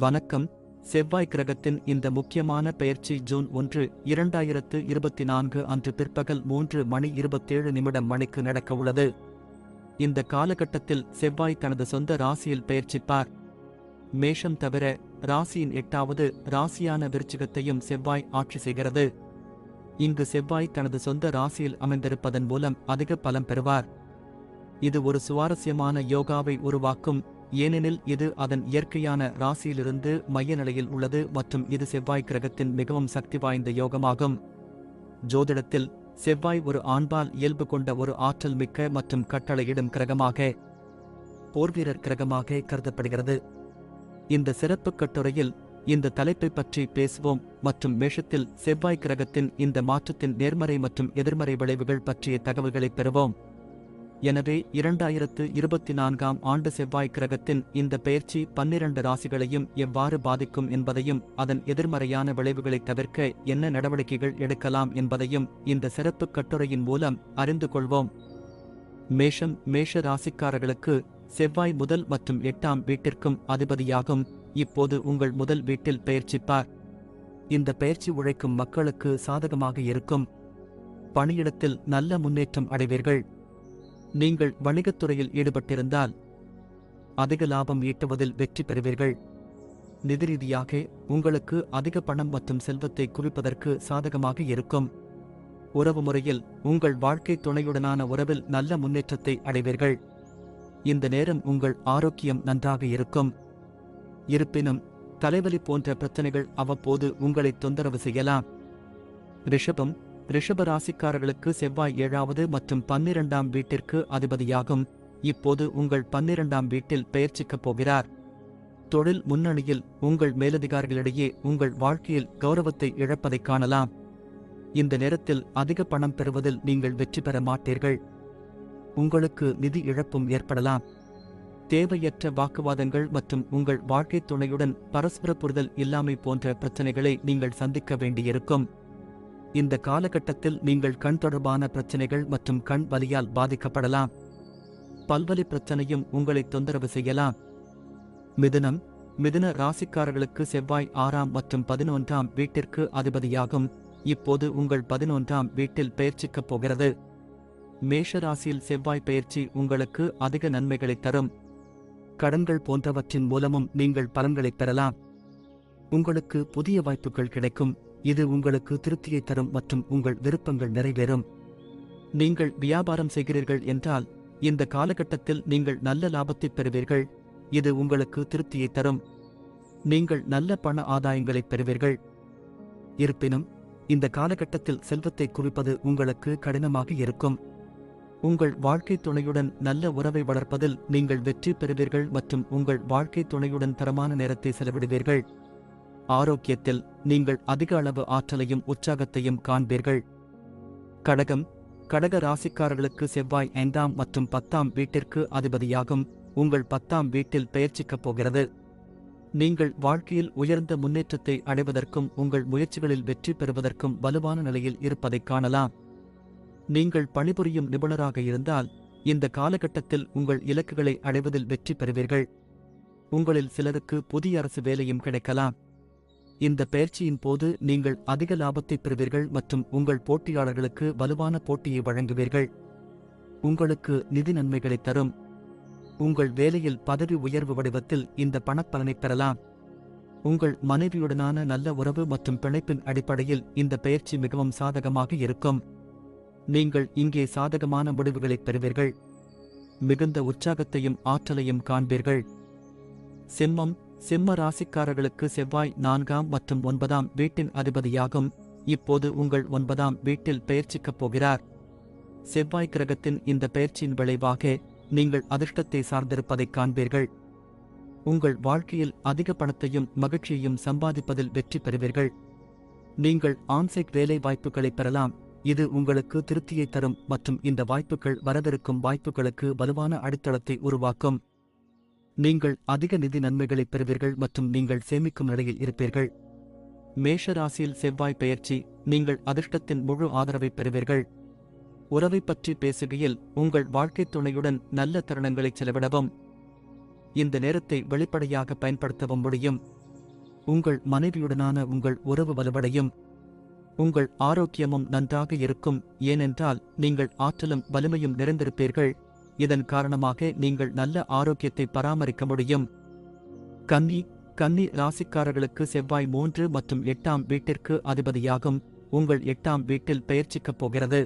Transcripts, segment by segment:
வணக்கம். செவ்வாய் கிரகத்தின் இந்த முக்கியமான பெயர்ச்சி ஜூன் 1, 2024 அன்று பிற்பகல் 3:27 மணிக்கு நடக்கவுள்ளது. இந்த காலகட்டத்தில் செவ்வாய் தனது சொந்த ராசியில் பெயர்ச்சிப்பார். மேஷம் தவிர ராசியின் 8வது ராசியான விருச்சிகத்தையும் செவ்வாய் ஆட்சி செய்கிறது. இங்கு செவ்வாய் தனது சொந்த ராசியில் அமைந்திருப்பதன் மூலம் அதிக பலம் பெறுவார். இது ஒரு சுவாரஸ்யமான யோகாவை உருவாக்கும், ஏனெனில் இது அதன் இயற்கையான ராசியிலிருந்து மைய நிலையில் உள்ளது மற்றும் இது செவ்வாய் கிரகத்தின் மிகவும் சக்தி வாய்ந்த யோகமாகும். ஜோதிடத்தில் செவ்வாய் ஒரு ஆண்பால் இயல்பு கொண்ட ஒரு ஆற்றல் மிக்க மற்றும் கட்டளையிடும் கிரகமாக, போர்வீரர் கிரகமாக கருதப்படுகிறது. இந்த சிறப்பு கட்டுரையில் இந்த தலைப்பை பற்றி பேசுவோம் மற்றும் மேஷத்தில் செவ்வாய் கிரகத்தின் இந்த மாற்றத்தின் நேர்மறை மற்றும் எதிர்மறை விளைவுகள் பற்றிய தகவல்களை பெறுவோம். எனவே 2024ஆம் ஆண்டு செவ்வாய் கிரகத்தின் இந்த பெயர்ச்சி 12 ராசிகளையும் எவ்வாறு பாதிக்கும் என்பதையும் அதன் எதிர்மறையான விளைவுகளை தவிர்க்க என்ன நடவடிக்கைகள் எடுக்கலாம் என்பதையும் இந்த சிறப்பு கட்டுரையின் மூலம் அறிந்து கொள்வோம். மேஷ ராசிக்காரர்களுக்கு செவ்வாய் முதல் மற்றும் 8ஆம் வீட்டிற்கும் அதிபதியாகும். இப்போது உங்கள் முதல் வீட்டில் பெயர்ச்சிப்பார். இந்த பெயர்ச்சி உழைக்கும் மக்களுக்கு சாதகமாக இருக்கும். பணியிடத்தில் நல்ல முன்னேற்றம் அடைவீர்கள். நீங்கள் வணிகத்துறையில் ஈடுபட்டிருந்தால் அதிக லாபம் ஈட்டுவதில் வெற்றி பெறுவீர்கள். நிதி ரீதியாக உங்களுக்கு அதிக பணம் மற்றும் செல்வத்தை குவிப்பதற்கு சாதகமாக இருக்கும். உறவு முறையில் உங்கள் வாழ்க்கை துணையுடனான உறவில் நல்ல முன்னேற்றத்தை அடைவீர்கள். இந்த நேரம் உங்கள் ஆரோக்கியம் நன்றாக இருக்கும். இருப்பினும் தலைவலி போன்ற பிரச்சனைகள் அவ்வப்போது உங்களை தொந்தரவு செய்யலாம். ரிஷப ராசிக்காரர்களுக்கு செவ்வாய் 7வது மற்றும் 12ஆம் வீட்டிற்கு அதிபதியாகும். இப்போது உங்கள் 12ஆம் வீட்டில் பெயர்ச்சிக்கப் போகிறார். தொழில் முன்னணியில் உங்கள் மேலதிகாரிகளிடையே உங்கள் வாழ்க்கையில் கௌரவத்தை இழப்பதைக் காணலாம். இந்த நேரத்தில் அதிக பணம் பெறுவதில் நீங்கள் வெற்றி பெற மாட்டீர்கள். உங்களுக்கு நிதி இழப்பும் ஏற்படலாம். தேவையற்ற வாக்குவாதங்கள் மற்றும் உங்கள் வாழ்க்கை துணையுடன் பரஸ்பர புரிதல் இல்லாமை போன்ற பிரச்சனைகளை நீங்கள் சந்திக்க வேண்டியிருக்கும். இந்த காலகட்டத்தில் நீங்கள் கண் தொடர்பான பிரச்சனைகள் மற்றும் கண் வலியால் பாதிக்கப்படலாம். பல்வலி பிரச்சனையும் உங்களை தொந்தரவு செய்யலாம். மிதுன ராசிக்காரர்களுக்கு செவ்வாய் 6ஆம் மற்றும் 11ஆம் வீட்டிற்கு அதிபதியாகும். இப்போது உங்கள் 11ஆம் வீட்டில் பெயர்ச்சிக்கப் போகிறது. மேஷ ராசியில் செவ்வாய் பெயர்ச்சி உங்களுக்கு அதிக நன்மைகளை தரும். கடன்கள் போன்றவற்றின் மூலமும் நீங்கள் பலன்களைப் பெறலாம். உங்களுக்கு புதிய வாய்ப்புகள் கிடைக்கும். இது உங்களுக்கு திருப்தியை தரும் மற்றும் உங்கள் விருப்பங்கள் நிறைவேறும். நீங்கள் வியாபாரம் செய்கிறீர்கள் என்றால் இந்த காலகட்டத்தில் நீங்கள் நல்ல லாபத்தை பெறுவீர்கள். இது உங்களுக்கு திருப்தியை தரும். நீங்கள் நல்ல பண ஆதாயங்களைப் பெறுவீர்கள். இருப்பினும் இந்த காலகட்டத்தில் செல்வத்தை குவிப்பது உங்களுக்கு கடினமாக இருக்கும். உங்கள் வாழ்க்கை துணையுடன் நல்ல உறவை வளர்ப்பதில் நீங்கள் வெற்றி பெறுவீர்கள் மற்றும் உங்கள் வாழ்க்கை துணையுடன் தரமான நேரத்தை செலவிடுவீர்கள். ஆரோக்கியத்தில் நீங்கள் அதிக அளவு ஆற்றலையும் உற்சாகத்தையும் காண்பீர்கள். கடக ராசிக்காரர்களுக்கு செவ்வாய் 5ஆம் மற்றும் 10ஆம் வீட்டிற்கு அதிபதியாகும். உங்கள் 10ஆம் வீட்டில் பெயர்ச்சிக்கப் போகிறது. நீங்கள் வாழ்க்கையில் உயர்ந்த முன்னேற்றத்தை அடைவதற்கும் உங்கள் முயற்சிகளில் வெற்றி பெறுவதற்கும் வலுவான நிலையில் இருப்பதைக் காணலாம். நீங்கள் பணிபுரியும் நிபுணராக இருந்தால் இந்த காலகட்டத்தில் உங்கள் இலக்குகளை அடைவதில் வெற்றி பெறுவீர்கள். உங்களில் சிலருக்கு புதிய அரசு வேலையும் கிடைக்கலாம். இந்த பெயர்ச்சியின் போது நீங்கள் அதிக லாபத்தை பெறுவீர்கள் மற்றும் உங்கள் போட்டியாளர்களுக்கு வலுவான போட்டியை வழங்குவீர்கள். உங்களுக்கு நிதி நன்மைகளை தரும். உங்கள் வேலையில் பதவி உயர்வு வடிவத்தில் இந்த பணப்பலனை பெறலாம். உங்கள் மனைவியுடனான நல்ல உறவு மற்றும் பிணைப்பின் அடிப்படையில் இந்த பெயர்ச்சி மிகவும் சாதகமாக இருக்கும். நீங்கள் இங்கே சாதகமான முடிவுகளைப் பெறுவீர்கள். மிகுந்த உற்சாகத்தையும் ஆற்றலையும் காண்பீர்கள். சிம்ம ராசிக்காரர்களுக்கு செவ்வாய் 4ஆம் மற்றும் 9ஆம் வீட்டின் அதிபதியாகும். இப்போது உங்கள் 9ஆம் வீட்டில் பெயர்ச்சிக்கப் போகிறார். செவ்வாய் கிரகத்தின் இந்த பெயர்ச்சியின் விளைவாக நீங்கள் அதிர்ஷ்டத்தை சார்ந்திருப்பதைக் காண்பீர்கள். உங்கள் வாழ்க்கையில் அதிக பணத்தையும் மகிழ்ச்சியையும் சம்பாதிப்பதில் வெற்றி பெறுவீர்கள். நீங்கள் ஆன்சைட் வேலை வாய்ப்புகளை பெறலாம். இது உங்களுக்கு திருப்தியை தரும் மற்றும் இந்த வாய்ப்புகள் வரவிருக்கும் வாய்ப்புகளுக்கு வலுவான அடித்தளத்தை உருவாக்கும். நீங்கள் அதிக நிதி நன்மைகளை பெறுவீர்கள் மற்றும் நீங்கள் சேமிக்கும் நிலையில் இருப்பீர்கள். மேஷ ராசியில் செவ்வாய் பெயர்ச்சி நீங்கள் அதிர்ஷ்டத்தின் முழு ஆதரவை பெறுவீர்கள். உறவை பற்றி பேசுகையில் உங்கள் வாழ்க்கை துணையுடன் நல்ல தருணங்களை செலவிடவும் இந்த நேரத்தை வெளிப்படையாக பயன்படுத்தவும் முடியும். உங்கள் மனைவியுடனான உங்கள் உறவு வலுவடையும். உங்கள் ஆரோக்கியமும் நன்றாக இருக்கும், ஏனென்றால் நீங்கள் ஆற்றலும் வலிமையும் நிறைந்திருப்பீர்கள். இதன் காரணமாக நீங்கள் நல்ல ஆரோக்கியத்தை பராமரிக்க முடியும். கன்னி ராசிக்காரர்களுக்கு செவ்வாய் 3 மற்றும் 8ஆம் வீட்டிற்கு அதிபதியாகும். உங்கள் 8ஆம் வீட்டில் பெயர்ச்சிக்கப் போகிறது.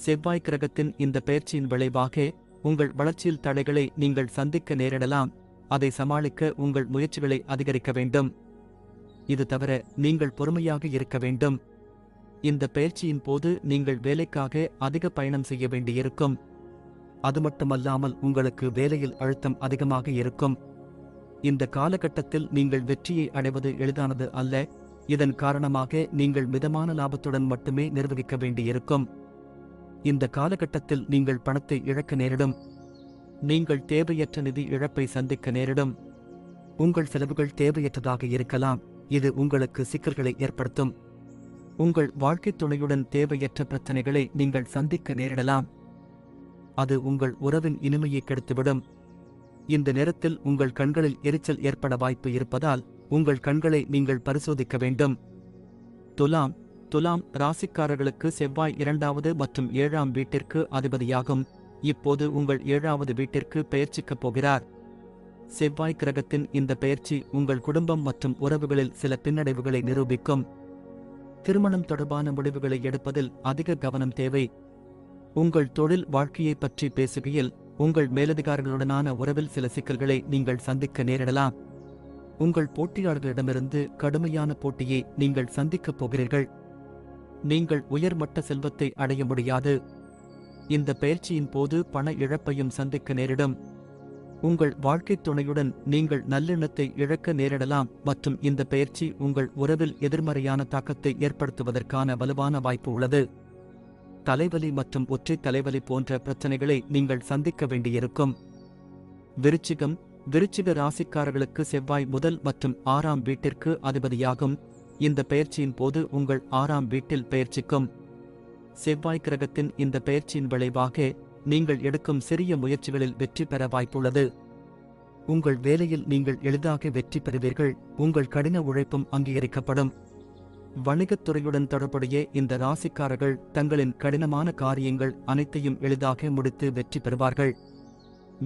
செவ்வாய் கிரகத்தின் இந்த பெயர்ச்சியின் விளைவாக உங்கள் வளர்ச்சியில் தடைகளை நீங்கள் சந்திக்க நேரிடலாம். அதை சமாளிக்க உங்கள் முயற்சிகளை அதிகரிக்க வேண்டும். இது தவிர நீங்கள் பொறுமையாக இருக்க வேண்டும். இந்த பெயர்ச்சியின் போது நீங்கள் வேலைக்காக அதிக பயணம் செய்ய வேண்டியிருக்கும். அது மட்டுமல்லாமல் உங்களுக்கு வேலையில் அழுத்தம் அதிகமாக இருக்கும். இந்த காலகட்டத்தில் நீங்கள் வெற்றியை அடைவது எளிதானது அல்ல. இதன் காரணமாக நீங்கள் மிதமான லாபத்துடன் மட்டுமே நிர்வகிக்க வேண்டியிருக்கும். இந்த காலகட்டத்தில் நீங்கள் பணத்தை இழக்க நேரிடும். நீங்கள் தேவையற்ற நிதி இழப்பை சந்திக்க நேரிடும். உங்கள் செலவுகள் தேவையற்றதாக இருக்கலாம். இது உங்களுக்கு சிக்கல்களை ஏற்படுத்தும். உங்கள் வாழ்க்கைத் துணையுடன் தேவையற்ற பிரச்சனைகளை நீங்கள் சந்திக்க நேரிடலாம். அது உங்கள் உறவின் இனிமையை கெடுத்துவிடும். இந்த நேரத்தில் உங்கள் கண்களில் எரிச்சல் ஏற்பட வாய்ப்பு இருப்பதால் உங்கள் கண்களை நீங்கள் பரிசோதிக்க வேண்டும். துலாம் ராசிக்காரர்களுக்கு செவ்வாய் 2வது மற்றும் 7ஆம் வீட்டிற்கு அதிபதியாகும். இப்போது உங்கள் 7வது வீட்டிற்கு பெயர்ச்சிக்கப் போகிறார். செவ்வாய் கிரகத்தின் இந்த பெயர்ச்சி உங்கள் குடும்பம் மற்றும் உறவுகளில் சில பின்னடைவுகளை நிரூபிக்கும். திருமணம் தொடர்பான முடிவுகளை எடுப்பதில் அதிக கவனம் தேவை. உங்கள் தொழில் வாழ்க்கையை பற்றி பேசுகையில் உங்கள் மேலதிகாரிகளுடனான உறவில் சில சிக்கல்களை நீங்கள் சந்திக்க நேரிடலாம். உங்கள் போட்டியாளர்களிடமிருந்து கடுமையான போட்டியை நீங்கள் சந்திக்கப் போகிறீர்கள். நீங்கள் உயர்மட்ட செல்வத்தை அடைய முடியாது. இந்த பெயர்ச்சியின் போது பண இழப்பையும் சந்திக்க நேரிடும். உங்கள் வாழ்க்கைத் துணையுடன் நீங்கள் நல்லெண்ணத்தை இழக்க நேரிடலாம் மற்றும் இந்த பெயர்ச்சி உங்கள் உறவில் எதிர்மறையான தாக்கத்தை ஏற்படுத்துவதற்கான வலுவான வாய்ப்பு உள்ளது. தலைவலி மற்றும் ஒற்றை தலைவலி போன்ற பிரச்சனைகளை நீங்கள் சந்திக்க வேண்டியிருக்கும். விருச்சிக ராசிக்காரர்களுக்கு செவ்வாய் 1 மற்றும் 6ஆம் வீட்டிற்கு அதிபதியாகும். இந்த பெயர்ச்சியின் போது உங்கள் 6ஆம் வீட்டில் பெயர்ச்சிக்கும். செவ்வாய் கிரகத்தின் இந்த பெயர்ச்சியின் விளைவாக நீங்கள் எடுக்கும் சிறிய முயற்சிகளில் வெற்றி பெற வாய்ப்புள்ளது. உங்கள் வேலையில் நீங்கள் எளிதாக வெற்றி பெறுவீர்கள். உங்கள் கடின உழைப்பும் அங்கீகரிக்கப்படும். வணிகத்துறையுடன் தொடர்புடைய இந்த ராசிக்காரர்கள் தங்களின் கடினமான காரியங்கள் அனைத்தையும் எளிதாக முடித்து வெற்றி பெறுவார்கள்.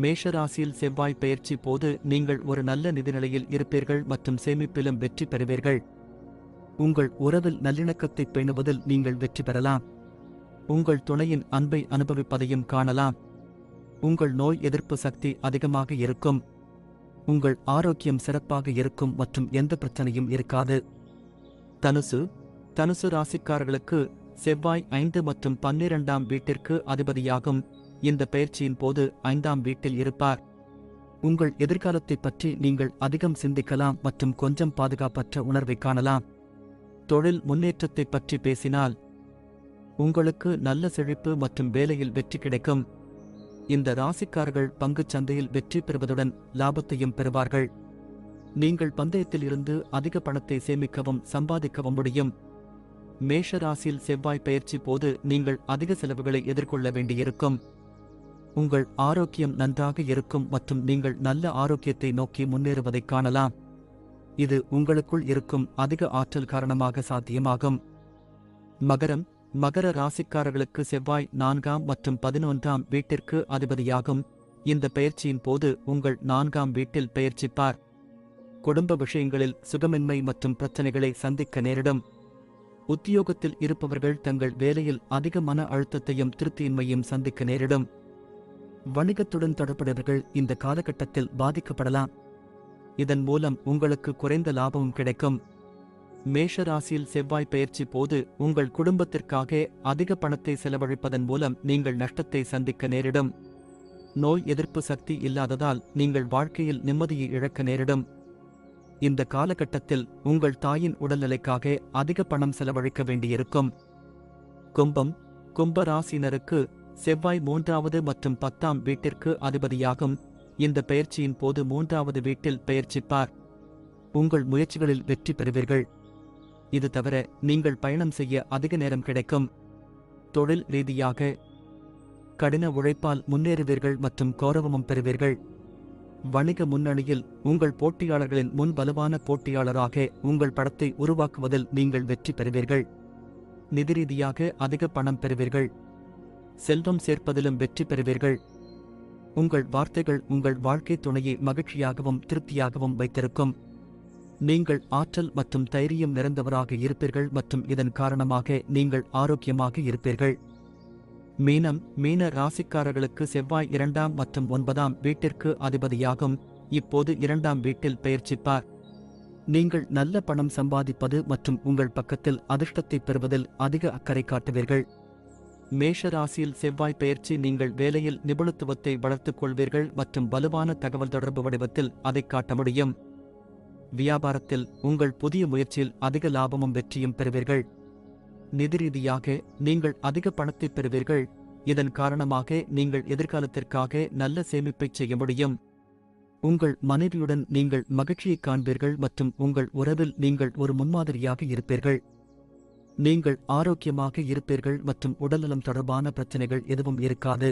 மேஷராசியில் செவ்வாய் பெயர்ச்சி போது நீங்கள் ஒரு நல்ல நிதிநிலையில் இருப்பீர்கள் மற்றும் சேமிப்பிலும் வெற்றி பெறுவீர்கள். உங்கள் உறவில் நல்லிணக்கத்தை பேணுவதில் நீங்கள் வெற்றி பெறலாம். உங்கள் துணையின் அன்பை அனுபவிப்பதையும் காணலாம். உங்கள் நோய் எதிர்ப்பு சக்தி அதிகமாக இருக்கும். உங்கள் ஆரோக்கியம் சிறப்பாக இருக்கும் மற்றும் எந்த பிரச்சனையும் இருக்காது. தனுசு ராசிக்காரர்களுக்கு செவ்வாய் 5 மற்றும் 12ஆம் வீட்டிற்கு அதிபதியாகும். இந்த பெயர்ச்சியின் போது 5ஆம் வீட்டில் இருப்பார். உங்கள் எதிர்காலத்தை பற்றி நீங்கள் அதிகம் சிந்திக்கலாம் மற்றும் கொஞ்சம் பாதுகாப்பற்ற உணர்வை காணலாம். தொழில் முன்னேற்றத்தை பற்றி பேசினால் உங்களுக்கு நல்ல செழிப்பு மற்றும் வேலையில் வெற்றி கிடைக்கும். இந்த ராசிக்காரர்கள் பங்குச் சந்தையில் வெற்றி பெறுவதுடன் லாபத்தையும் பெறுவார்கள். நீங்கள் பந்தயத்தில் இருந்து அதிக பணத்தை சேமிக்கவும் சம்பாதிக்கவும் முடியும். மேஷ ராசியில் செவ்வாய் பெயர்ச்சி போது நீங்கள் அதிக செலவுகளை எதிர்கொள்ள வேண்டியிருக்கும். உங்கள் ஆரோக்கியம் நன்றாக இருக்கும் மற்றும் நீங்கள் நல்ல ஆரோக்கியத்தை நோக்கி முன்னேறுவதைக் காணலாம். இது உங்களுக்குள் இருக்கும் அதிக ஆற்றல் காரணமாக சாத்தியமாகும். மகர ராசிக்காரர்களுக்கு செவ்வாய் 4ஆம் மற்றும் 11ஆம் வீட்டிற்கு அதிபதியாகும். இந்த பெயர்ச்சியின் போது உங்கள் 4ஆம் வீட்டில் பெயர்ச்சிப்பார். குடும்ப விஷயங்களில் சுகமின்மை மற்றும் பிரச்சனைகளை சந்திக்க நேரிடும். உத்தியோகத்தில் இருப்பவர்கள் தங்கள் வேலையில் அதிக மன அழுத்தத்தையும் திருப்தியின்மையும் சந்திக்க நேரிடும். வணிகத்துடன் தொடர்புடையவர்கள் இந்த காலகட்டத்தில் பாதிக்கப்படலாம். இதன் மூலம் உங்களுக்கு குறைந்த லாபமும் கிடைக்கும். மேஷ ராசியில் செவ்வாய் பெயர்ச்சி போது உங்கள் குடும்பத்திற்காக அதிக பணத்தை செலவழிப்பதன் மூலம் நீங்கள் நஷ்டத்தை சந்திக்க நேரிடும். நோய் எதிர்ப்பு சக்தி இல்லாததால் நீங்கள் வாழ்க்கையில் நிம்மதியை இழக்க நேரிடும். இந்த காலகட்டத்தில் உங்கள் தாயின் உடல்நிலைக்காக அதிக பணம் செலவழிக்க வேண்டியிருக்கும். கும்ப ராசியினருக்கு செவ்வாய் 3வது மற்றும் 10ஆம் வீட்டிற்கு அதிபதியாகும். இந்த பெயர்ச்சியின் போது 3வது வீட்டில் பெயர்ச்சிப்பார். உங்கள் முயற்சிகளில் வெற்றி பெறுவீர்கள். இது தவிர நீங்கள் பயணம் செய்ய அதிக நேரம் கிடைக்கும். தொழில் ரீதியாக கடின உழைப்பால் முன்னேறுவீர்கள் மற்றும் கௌரவமும் பெறுவீர்கள். வணிக முன்னணியில் உங்கள் போட்டியாளர்களின் முன் வலுவான போட்டியாளராக உங்கள் படத்தை உருவாக்குவதில் நீங்கள் வெற்றி பெறுவீர்கள். நிதி ரீதியாக அதிக பணம் பெறுவீர்கள். செல்வம் சேர்ப்பதிலும் வெற்றி பெறுவீர்கள். உங்கள் வார்த்தைகள் உங்கள் வாழ்க்கை துணையை மகிழ்ச்சியாகவும் திருப்தியாகவும் வைத்திருக்கும். நீங்கள் ஆற்றல் மற்றும் தைரியம் நிறைந்தவராக இருப்பீர்கள் மற்றும் இதன் காரணமாக நீங்கள் ஆரோக்கியமாக இருப்பீர்கள். மீனம். மீன ராசிக்காரர்களுக்கு செவ்வாய் 2ஆம் மற்றும் 9ஆம் வீட்டிற்கு அதிபதியாகும். இப்போது 2ஆம் வீட்டில் பெயர்ச்சிப்பார். நீங்கள் நல்ல பணம் சம்பாதிப்பது மற்றும் உங்கள் பக்கத்தில் அதிர்ஷ்டத்தை பெறுவதில் அதிக அக்கறை காட்டுவீர்கள். மேஷ ராசியில் செவ்வாய் பெயர்ச்சி நீங்கள் வேலையில் நிபுணத்துவத்தை வளர்த்துக் கொள்வீர்கள் மற்றும் வலுவான தகவல் தொடர்பு வடிவத்தில் அதை காட்ட முடியும். வியாபாரத்தில் உங்கள் புதிய முயற்சியில் அதிக லாபமும் வெற்றியும் பெறுவீர்கள். நிதி ரீதியாக நீங்கள் அதிக பணத்தை பெறுவீர்கள். இதன் காரணமாக நீங்கள் எதிர்காலத்திற்காக நல்ல சேமிப்பை செய்ய முடியும். உங்கள் மனைவியுடன் நீங்கள் மகிழ்ச்சியை காண்பீர்கள் மற்றும் உங்கள் உறவில் நீங்கள் ஒரு முன்மாதிரியாக இருப்பீர்கள். நீங்கள் ஆரோக்கியமாக இருப்பீர்கள் மற்றும் உடல்நலம் தொடர்பான பிரச்சினைகள் எதுவும் இருக்காது.